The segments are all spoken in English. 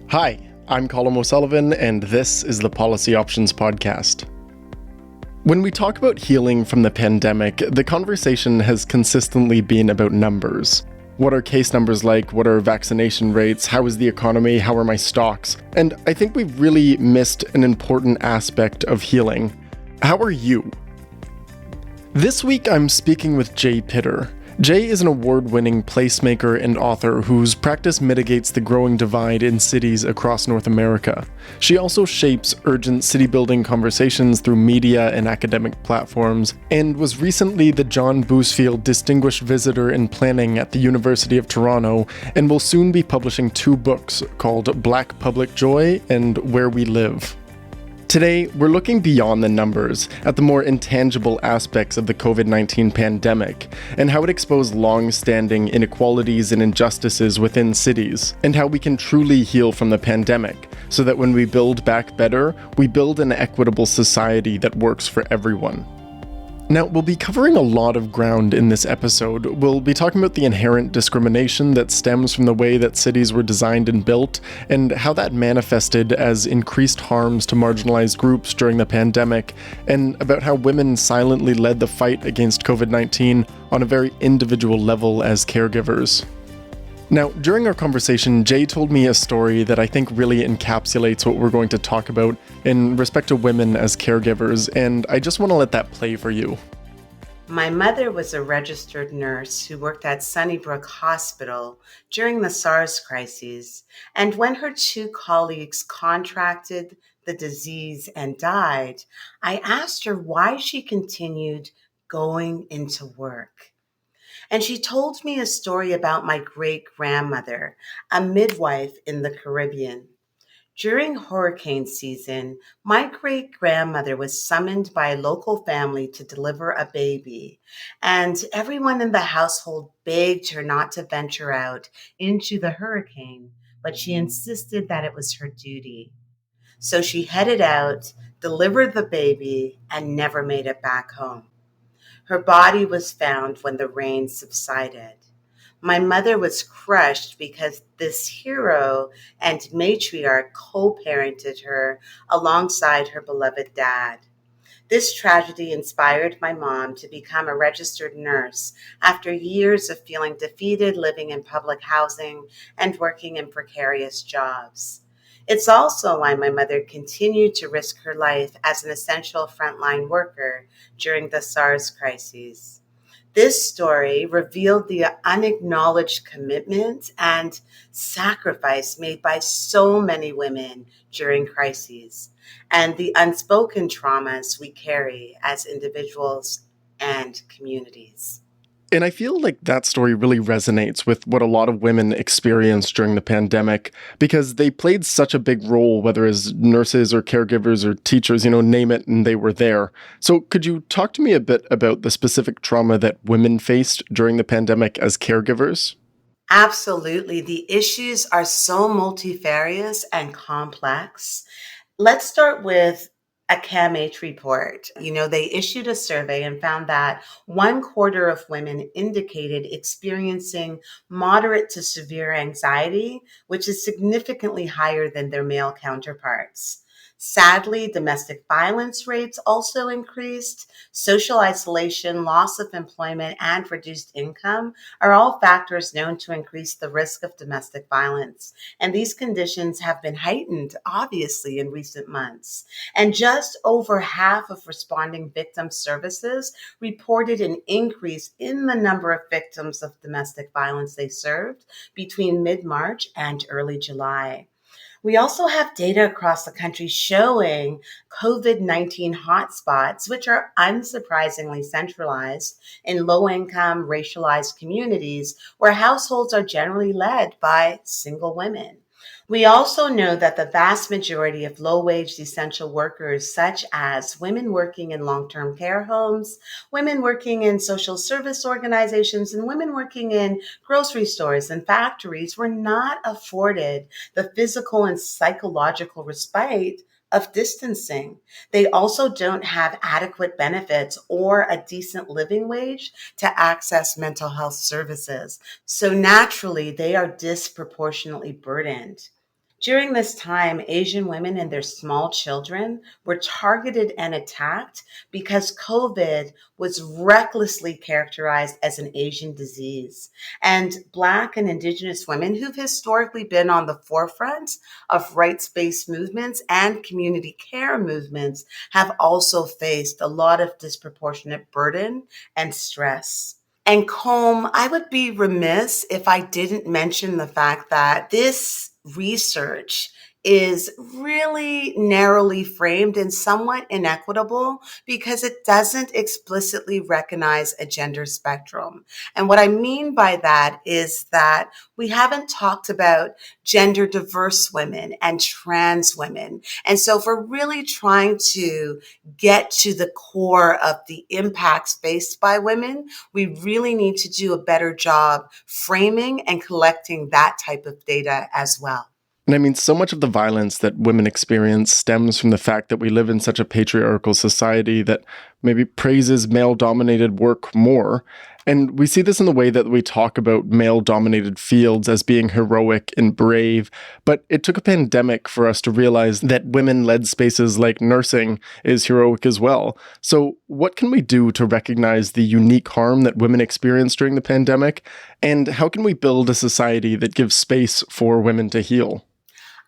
Hi, I'm Colin O'Sullivan, and this is the Policy Options Podcast. When we talk about healing from the pandemic, the conversation has consistently been about numbers. What are case numbers like? What are vaccination rates? How is the economy? How are my stocks? And I think we've really missed an important aspect of healing. How are you? This week I'm speaking with Jay Pitter. Jay is an award-winning placemaker and author whose practice mitigates the growing divide in cities across North America. She also shapes urgent city-building conversations through media and academic platforms, and was recently the John Boosfield Distinguished Visitor in Planning at the University of Toronto, and will soon be publishing 2 books called Black Public Joy and Where We Live. Today, we're looking beyond the numbers at the more intangible aspects of the COVID-19 pandemic and how it exposed long-standing inequalities and injustices within cities, and how we can truly heal from the pandemic so that when we build back better, we build an equitable society that works for everyone. Now, we'll be covering a lot of ground in this episode. We'll be talking about the inherent discrimination that stems from the way that cities were designed and built, and how that manifested as increased harms to marginalized groups during the pandemic, and about how women silently led the fight against COVID-19 on a very individual level as caregivers. Now, during our conversation, Jay told me a story that I think really encapsulates what we're going to talk about in respect to women as caregivers, and I just want to let that play for you. My mother was a registered nurse who worked at Sunnybrook Hospital during the SARS crises, and when her 2 colleagues contracted the disease and died, I asked her why she continued going into work. And she told me a story about my great-grandmother, a midwife in the Caribbean. During hurricane season, my great-grandmother was summoned by a local family to deliver a baby, and everyone in the household begged her not to venture out into the hurricane, but she insisted that it was her duty. So she headed out, delivered the baby, and never made it back home. Her body was found when the rain subsided. My mother was crushed because this hero and matriarch co-parented her alongside her beloved dad. This tragedy inspired my mom to become a registered nurse after years of feeling defeated living in public housing and working in precarious jobs. It's also why my mother continued to risk her life as an essential frontline worker during the SARS crises. This story revealed the unacknowledged commitment and sacrifice made by so many women during crises and the unspoken traumas we carry as individuals and communities. And I feel like that story really resonates with what a lot of women experienced during the pandemic because they played such a big role, whether as nurses or caregivers or teachers, name it, and they were there. So could you talk to me a bit about the specific trauma that women faced during the pandemic as caregivers? Absolutely. The issues are so multifarious and complex. Let's start with a CAMH report. They issued a survey and found that 1/4 of women indicated experiencing moderate to severe anxiety, which is significantly higher than their male counterparts. Sadly, domestic violence rates also increased. Social isolation, loss of employment, and reduced income are all factors known to increase the risk of domestic violence. And these conditions have been heightened, obviously, in recent months. And just over half of responding victim services reported an increase in the number of victims of domestic violence they served between mid-March and early July. We also have data across the country showing COVID-19 hotspots, which are unsurprisingly centralized in low income, racialized communities where households are generally led by single women. We also know that the vast majority of low wage essential workers, such as women working in long term care homes, women working in social service organizations, and women working in grocery stores and factories, were not afforded the physical and psychological respite of distancing. They also don't have adequate benefits or a decent living wage to access mental health services. So naturally, they are disproportionately burdened. During this time, Asian women and their small children were targeted and attacked because COVID was recklessly characterized as an Asian disease. And Black and Indigenous women, who've historically been on the forefront of rights based movements and community care movements, have also faced a lot of disproportionate burden and stress. And Combe, I would be remiss if I didn't mention the fact that this research is really narrowly framed and somewhat inequitable because it doesn't explicitly recognize a gender spectrum. And what I mean by that is that we haven't talked about gender diverse women and trans women. And so if we're really trying to get to the core of the impacts faced by women, we really need to do a better job framing and collecting that type of data as well. And I mean, so much of the violence that women experience stems from the fact that we live in such a patriarchal society that maybe praises male dominated work more. And we see this in the way that we talk about male dominated fields as being heroic and brave. But it took a pandemic for us to realize that women led spaces like nursing is heroic as well. So, what can we do to recognize the unique harm that women experienced during the pandemic? And how can we build a society that gives space for women to heal?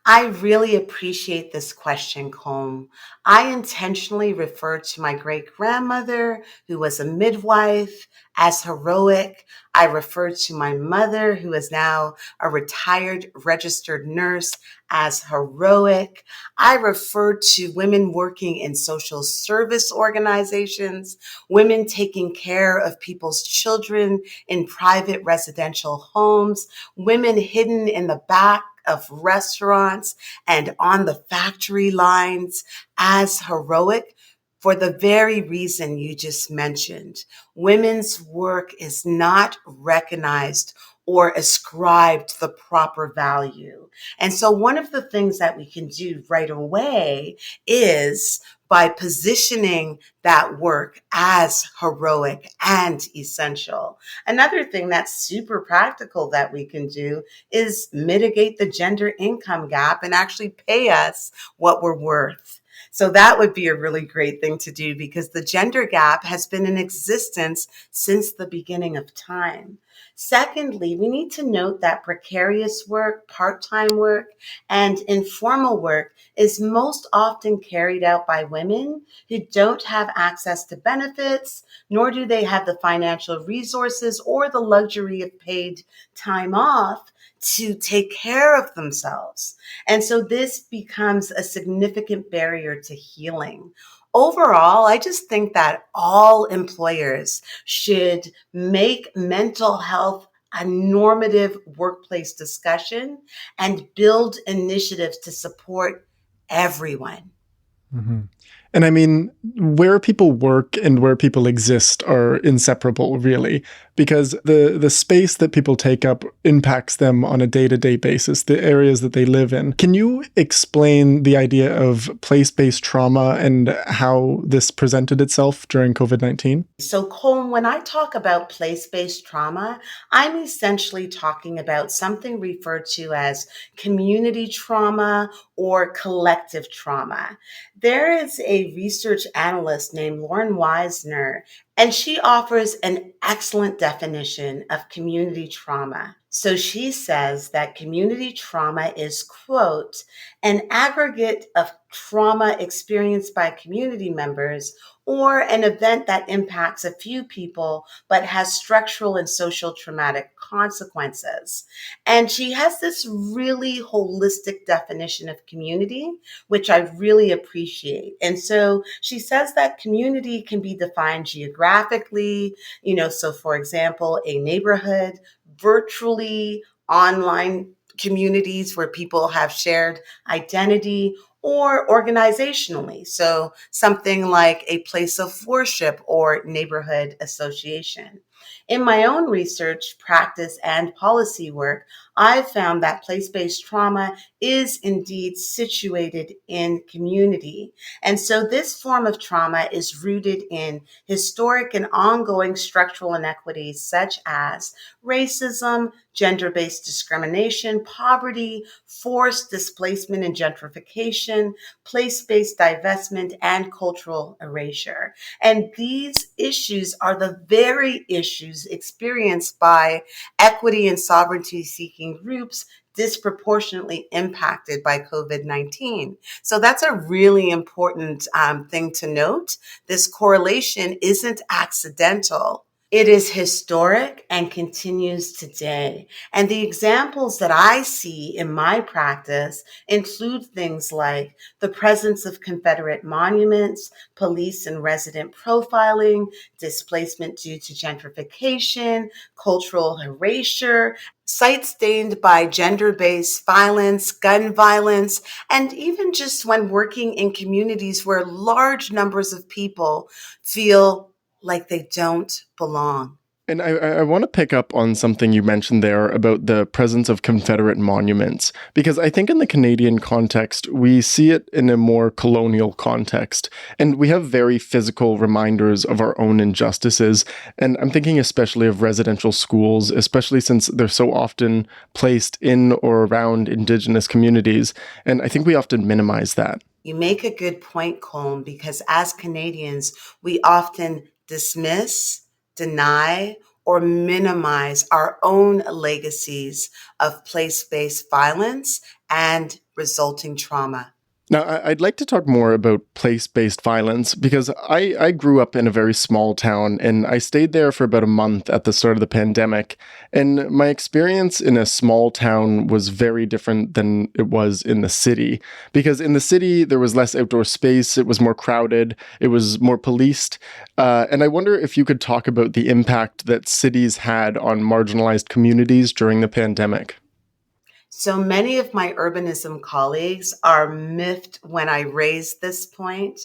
I really appreciate this question, Combe. I intentionally referred to my great grandmother, who was a midwife, as heroic. I referred to my mother, who is now a retired registered nurse, as heroic. I referred to women working in social service organizations, women taking care of people's children in private residential homes, women hidden in the back of restaurants and on the factory lines as heroic for the very reason you just mentioned. Women's work is not recognized or ascribed the proper value. And so one of the things that we can do right away is by positioning that work as heroic and essential. Another thing that's super practical that we can do is mitigate the gender income gap and actually pay us what we're worth. So that would be a really great thing to do because the gender gap has been in existence since the beginning of time. Secondly, we need to note that precarious work, part-time work, and informal work is most often carried out by women who don't have access to benefits, nor do they have the financial resources or the luxury of paid time off to take care of themselves. And so this becomes a significant barrier to healing. Overall, I just think that all employers should make mental health a normative workplace discussion and build initiatives to support everyone. hmm And I mean, where people work and where people exist are inseparable, really, because the space that people take up impacts them on a day-to-day basis, the areas that they live in. Can you explain the idea of place-based trauma and how this presented itself during COVID-19? So, Colm, when I talk about place based trauma, I'm essentially talking about something referred to as community trauma or collective trauma. There is a research analyst named Lauren Weisner, and she offers an excellent definition of community trauma. So she says that community trauma is, quote, an aggregate of trauma experienced by community members or an event that impacts a few people but has structural and social traumatic consequences. And she has this really holistic definition of community, which I really appreciate. And so she says that community can be defined geographically, so for example, a neighborhood, virtually online communities where people have shared identity, or organizationally. So something like a place of worship or neighborhood association. In my own research, practice, and policy work, I've found that place-based trauma is indeed situated in community. And so this form of trauma is rooted in historic and ongoing structural inequities such as racism, gender-based discrimination, poverty, forced displacement and gentrification, place-based divestment, and cultural erasure. And these issues are the very issues experienced by equity and sovereignty seeking groups disproportionately impacted by COVID 19. So that's a really important thing to note. This correlation isn't accidental. It is historic and continues today. And the examples that I see in my practice include things like the presence of Confederate monuments, police and resident profiling, displacement due to gentrification, cultural erasure, sites stained by gender-based violence, gun violence, and even just when working in communities where large numbers of people feel like they don't belong. And I want to pick up on something you mentioned there about the presence of Confederate monuments, because I think in the Canadian context, we see it in a more colonial context, and we have very physical reminders of our own injustices. And I'm thinking especially of residential schools, especially since they're so often placed in or around Indigenous communities. And I think we often minimize that. You make a good point, Colm, because as Canadians, we often dismiss, deny, or minimize our own legacies of place-based violence and resulting trauma. Now, I'd like to talk more about place-based violence because I grew up in a very small town and I stayed there for about a month at the start of the pandemic. And my experience in a small town was very different than it was in the city. Because in the city, there was less outdoor space, it was more crowded, it was more policed. And I wonder if you could talk about the impact that cities had on marginalized communities during the pandemic. So many of my urbanism colleagues are miffed when I raise this point,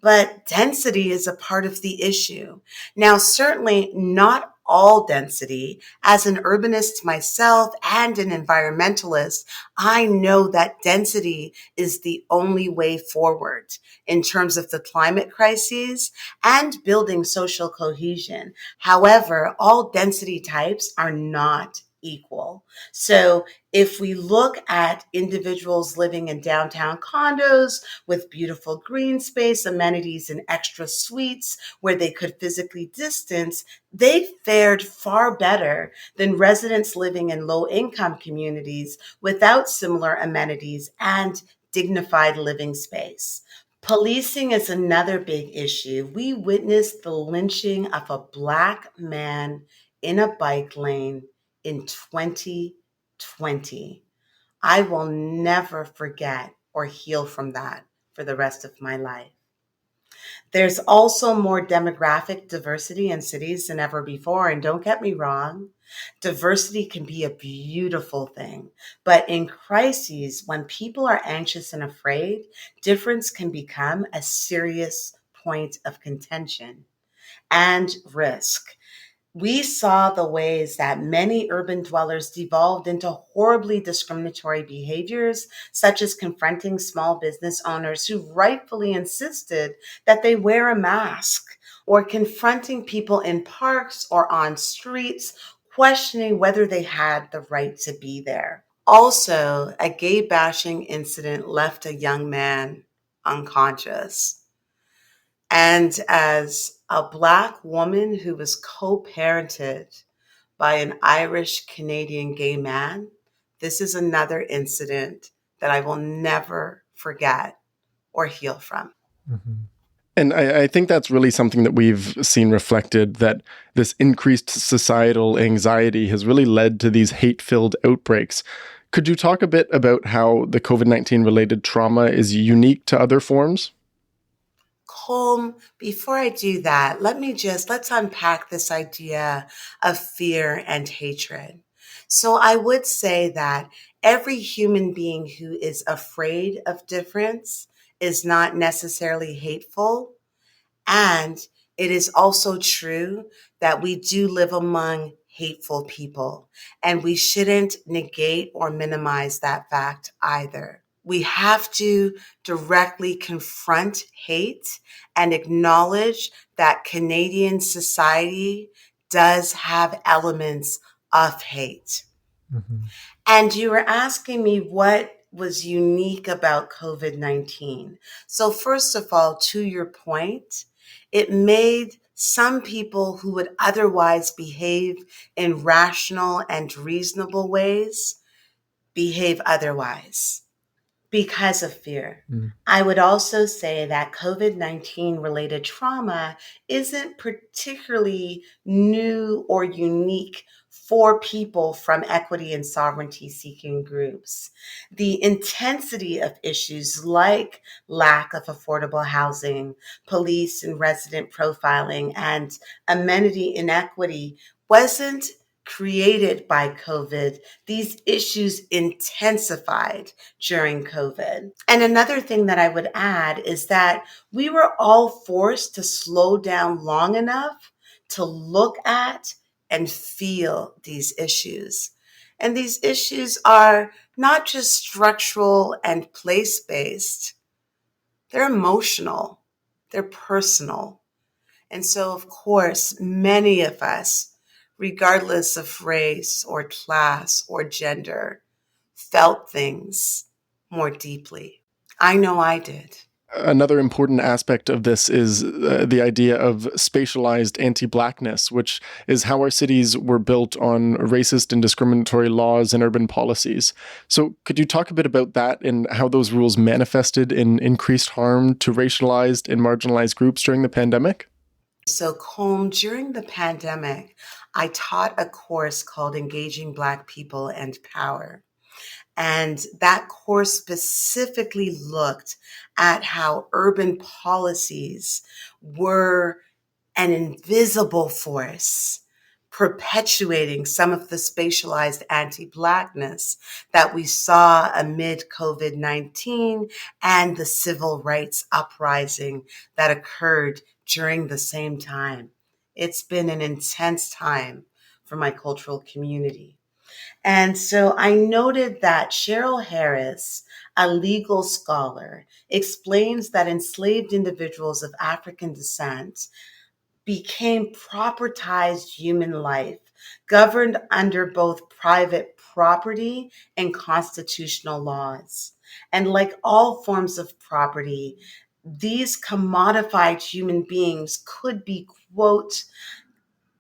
but density is a part of the issue. Now, certainly not all density. As an urbanist myself and an environmentalist, I know that density is the only way forward in terms of the climate crises and building social cohesion. However, all density types are not equal. So if we look at individuals living in downtown condos with beautiful green space, amenities, and extra suites where they could physically distance, they fared far better than residents living in low income communities without similar amenities and dignified living space. Policing is another big issue. We witnessed the lynching of a Black man in a bike lane in 2020. I will never forget or heal from that for the rest of my life. There's also more demographic diversity in cities than ever before. And don't get me wrong, diversity can be a beautiful thing. But in crises, when people are anxious and afraid, difference can become a serious point of contention and risk. We saw the ways that many urban dwellers devolved into horribly discriminatory behaviors, such as confronting small business owners who rightfully insisted that they wear a mask, or confronting people in parks or on streets, questioning whether they had the right to be there. Also, a gay bashing incident left a young man unconscious. And as a Black woman who was co parented by an Irish Canadian gay man, this is another incident that I will never forget or heal from. And I think that's really something that we've seen reflected, that this increased societal anxiety has really led to these hate-filled outbreaks. Could you talk a bit about how the COVID-19 related trauma is unique to other forms? Colm, before I do that, let's unpack this idea of fear and hatred. So I would say that every human being who is afraid of difference is not necessarily hateful. And It is also true that we do live among hateful people, and we shouldn't negate or minimize that fact either. We have to directly confront hate and acknowledge that Canadian society does have elements of hate. Mm-hmm. And you were asking me what was unique about COVID 19. So, first of all, to your point, it made some people who would otherwise behave in rational and reasonable ways behave otherwise because of fear. Mm. I would also say that COVID 19 related trauma isn't particularly new or unique for people from equity and sovereignty seeking groups. The intensity of issues like lack of affordable housing, police and resident profiling, and amenity inequity wasn't created by COVID. These issues intensified during COVID. And another thing that I would add is that we were all forced to slow down long enough to look at and feel these issues. And these issues are not just structural and place based, they're emotional, they're personal. And so, of course, many of us, regardless of race or class or gender, felt things more deeply. I know I did. Another important aspect of this is the idea of spatialized anti-blackness, which is how our cities were built on racist and discriminatory laws and urban policies. So could you talk a bit about that and how those rules manifested in increased harm to racialized and marginalized groups during the pandemic? So, Colm, during the pandemic, I taught a course called Engaging Black People and Power. And that course specifically looked at how urban policies were an invisible force perpetuating some of the spatialized anti-blackness that we saw amid COVID-19 and the civil rights uprising that occurred during the same time. It's been an intense time for my cultural community. And so I noted that Cheryl Harris, a legal scholar, explains that enslaved individuals of African descent became propertized human life, governed under both private property and constitutional laws. And like all forms of property, these commodified human beings could be, quote,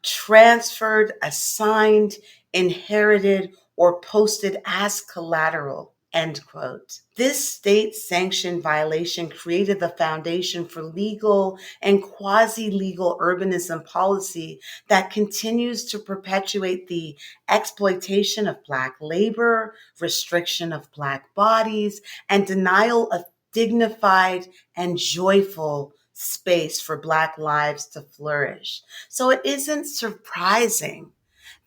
transferred, assigned, inherited, or posted as collateral, end quote. This state sanctioned violation created the foundation for legal and quasi legal urbanism policy that continues to perpetuate the exploitation of Black labor, restriction of Black bodies, and denial of dignified and joyful space for Black lives to flourish. So it isn't surprising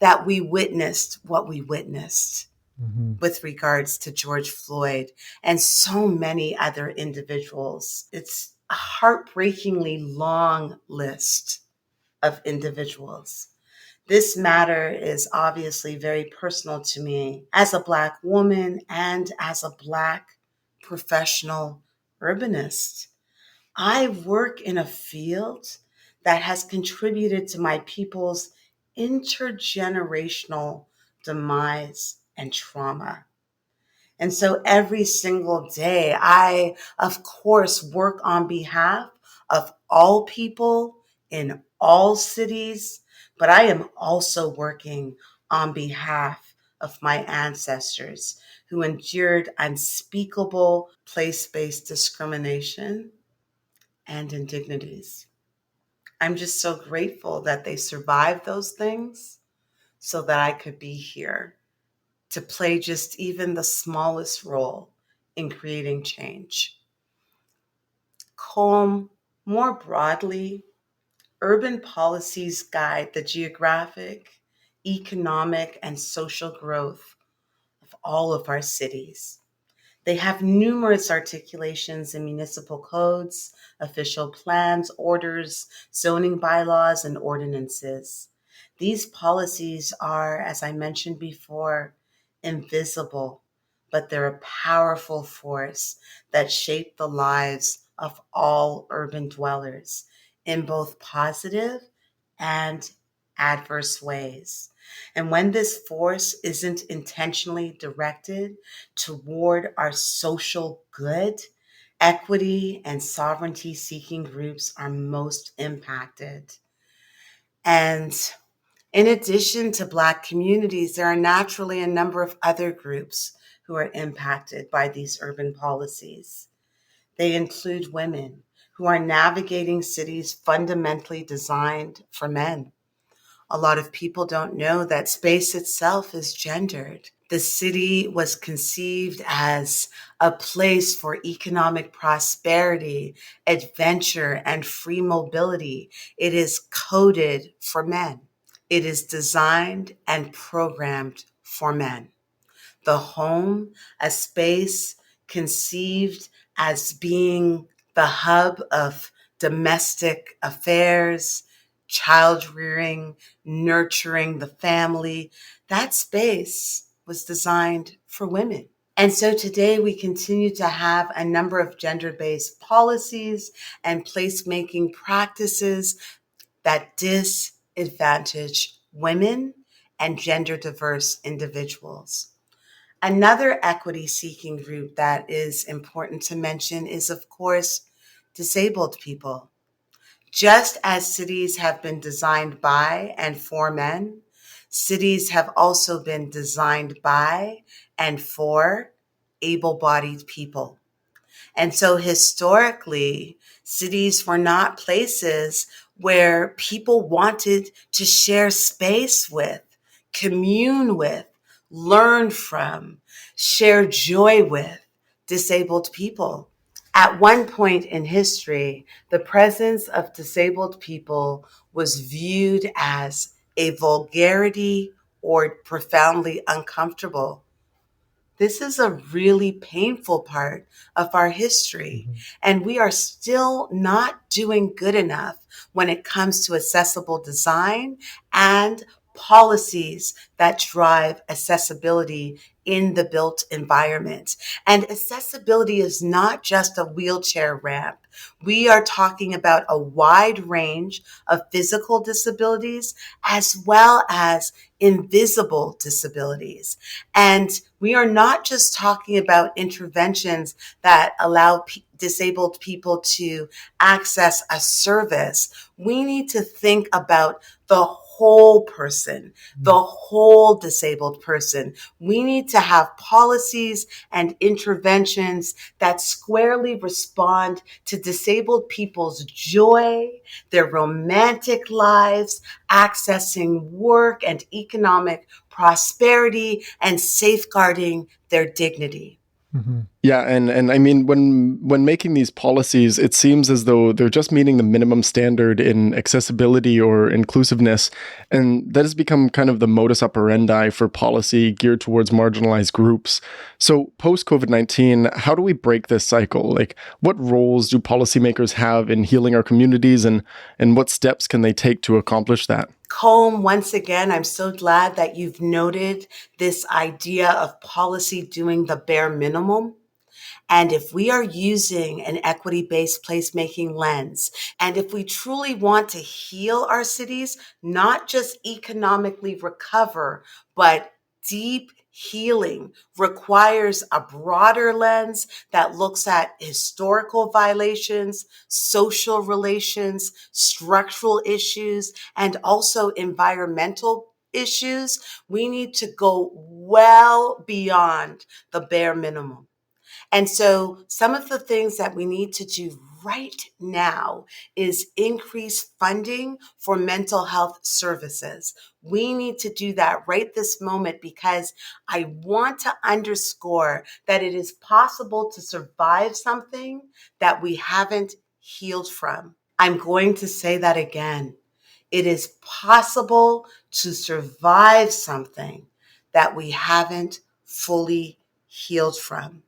that we witnessed what we witnessed Mm-hmm. with regards to George Floyd and so many other individuals. It's a heartbreakingly long list of individuals. This matter is obviously very personal to me as a Black woman and as a Black professional urbanist. I work in a field that has contributed to my people's intergenerational demise and trauma. And so every single day, I, of course, work on behalf of all people in all cities, but I am also working on behalf of my ancestors who endured unspeakable place-based discrimination and indignities. I'm just so grateful that they survived those things so that I could be here to play just even the smallest role in creating change. Colm, more broadly, urban policies guide the geographic, economic, and social growth of all of our cities. They have numerous articulations in municipal codes, official plans, orders, zoning bylaws, and ordinances. These policies are, as I mentioned before, invisible, but they're a powerful force that shape the lives of all urban dwellers in both positive and adverse ways. And when this force isn't intentionally directed toward our social good, equity and sovereignty seeking groups are most impacted. And in addition to Black communities, there are naturally a number of other groups who are impacted by these urban policies. They include women who are navigating cities fundamentally designed for men. A lot of people don't know that space itself is gendered. The city was conceived as a place for economic prosperity, adventure, and free mobility. It is coded for men. It is designed and programmed for men. The home, a space conceived as being the hub of domestic affairs, child rearing, nurturing the family. That space was designed for women. And so today we continue to have a number of gender-based policies and placemaking practices that disadvantage women and gender diverse individuals. Another equity seeking group that is important to mention is, of course, disabled people. Just as cities have been designed by and for men, cities have also been designed by and for able bodied people. And so historically, cities were not places where people wanted to share space with, commune with, learn from, share joy with disabled people. At one point in history, the presence of disabled people was viewed as a vulgarity or profoundly uncomfortable. This is a really painful part of our history, and we are still not doing good enough when it comes to accessible design and policies that drive accessibility in the built environment. And accessibility is not just a wheelchair ramp. We are talking about a wide range of physical disabilities as well as invisible disabilities. And we are not just talking about interventions that allow disabled people to access a service. We need to think about the whole person, the whole disabled person. We need to have policies and interventions that squarely respond to disabled people's joy, their romantic lives, accessing work and economic prosperity, and safeguarding their dignity. Yeah, and I mean when making these policies, it seems as though they're just meeting the minimum standard in accessibility or inclusiveness, and that has become kind of the modus operandi for policy geared towards marginalized groups. So post COVID-19, how do we break this cycle? Like, what roles do policymakers have in healing our communities, and what steps can they take to accomplish that? Colm, once again, I'm so glad that you've noted this idea of policy doing the bare minimum. And if we are using an equity-based placemaking lens, and if we truly want to heal our cities, not just economically recover, but deep healing requires a broader lens that looks at historical violations, social relations, structural issues, and also environmental issues. We need to go well beyond the bare minimum. And so some of the things that we need to do right now is increase funding for mental health services. We need to do that right this moment because I want to underscore that it is possible to survive something that we haven't healed from. I'm going to say that again. It is possible to survive something that we haven't fully healed from.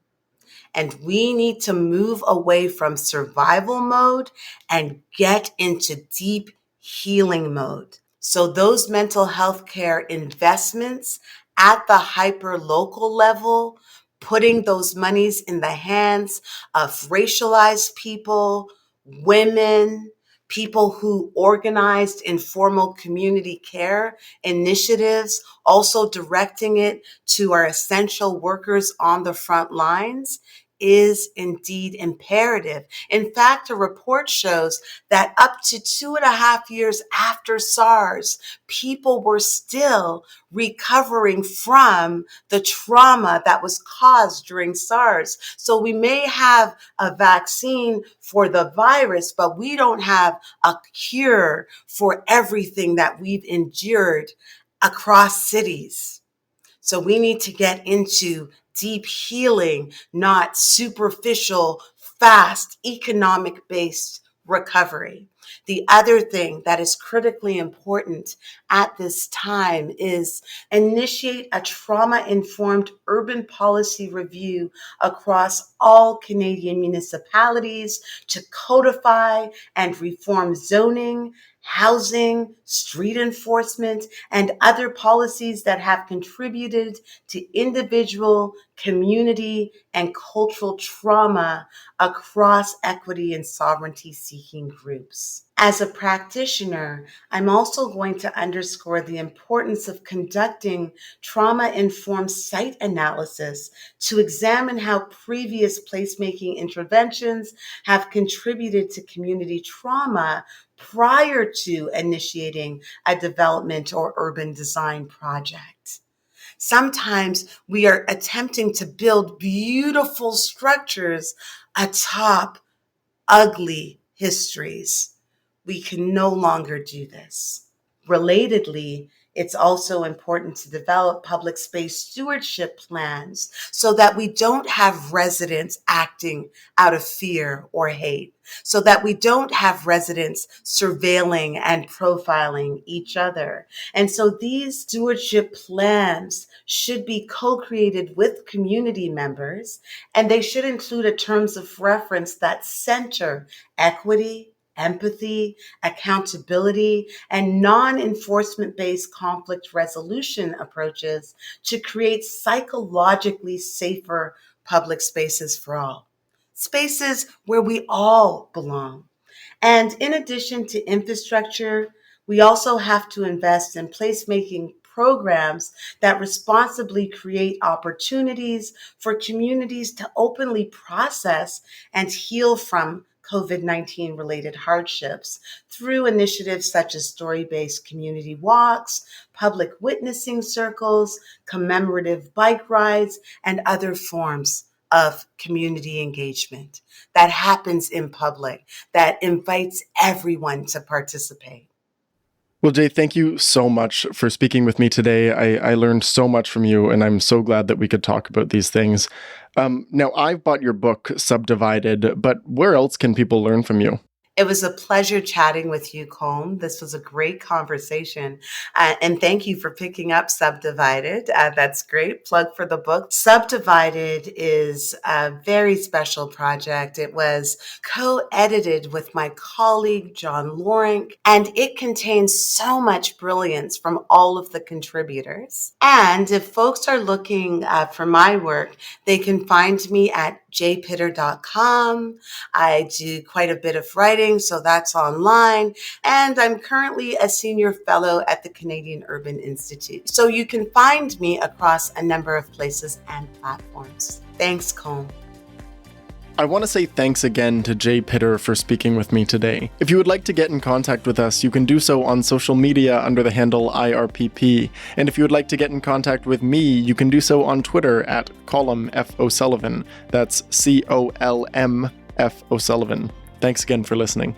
And we need to move away from survival mode and get into deep healing mode. So those mental health care investments at the hyper local level, putting those monies in the hands of racialized people, women, people who organized informal community care initiatives, also directing it to our essential workers on the front lines, is indeed imperative. In fact, a report shows that up to 2.5 years after SARS, people were still recovering from the trauma that was caused during SARS. So we may have a vaccine for the virus, but we don't have a cure for everything that we've endured across cities. So we need to get into deep healing, not superficial, fast, economic-based recovery. The other thing that is critically important at this time is initiate a trauma-informed urban policy review across all Canadian municipalities to codify and reform zoning, housing, street enforcement, and other policies that have contributed to individual, community, and cultural trauma across equity and sovereignty-seeking groups. As a practitioner, I'm also going to underscore the importance of conducting trauma-informed site analysis to examine how previous placemaking interventions have contributed to community trauma prior to initiating a development or urban design project. Sometimes we are attempting to build beautiful structures atop ugly histories. We can no longer do this. Relatedly, it's also important to develop public space stewardship plans so that we don't have residents acting out of fear or hate, so that we don't have residents surveilling and profiling each other. And so these stewardship plans should be co-created with community members, and they should include a terms of reference that center equity, empathy, accountability, and non-enforcement-based conflict resolution approaches to create psychologically safer public spaces for all. Spaces where we all belong. And in addition to infrastructure, we also have to invest in placemaking programs that responsibly create opportunities for communities to openly process and heal from COVID-19 related hardships through initiatives such as story-based community walks, public witnessing circles, commemorative bike rides, and other forms of community engagement that happens in public, that invites everyone to participate. Well, Jay, thank you so much for speaking with me today. I learned so much from you, and I'm so glad that we could talk about these things. Now, I've bought your book, Subdivided, but where else can people learn from you? It was a pleasure chatting with you, Colm. This was a great conversation. And thank you for picking up Subdivided. That's great. Plug for the book. Subdivided is a very special project. It was co-edited with my colleague, John Lorink, and it contains so much brilliance from all of the contributors. And if folks are looking for my work, they can find me at jpitter.com. I do quite a bit of writing, so that's online. And I'm currently a senior fellow at the Canadian Urban Institute. So you can find me across a number of places and platforms. Thanks, Colm. I want to say thanks again to Jay Pitter for speaking with me today. If you would like to get in contact with us, you can do so on social media under the handle IRPP. And if you would like to get in contact with me, you can do so on Twitter at Colm F. O'Sullivan. That's COLM F. O'Sullivan. Thanks again for listening.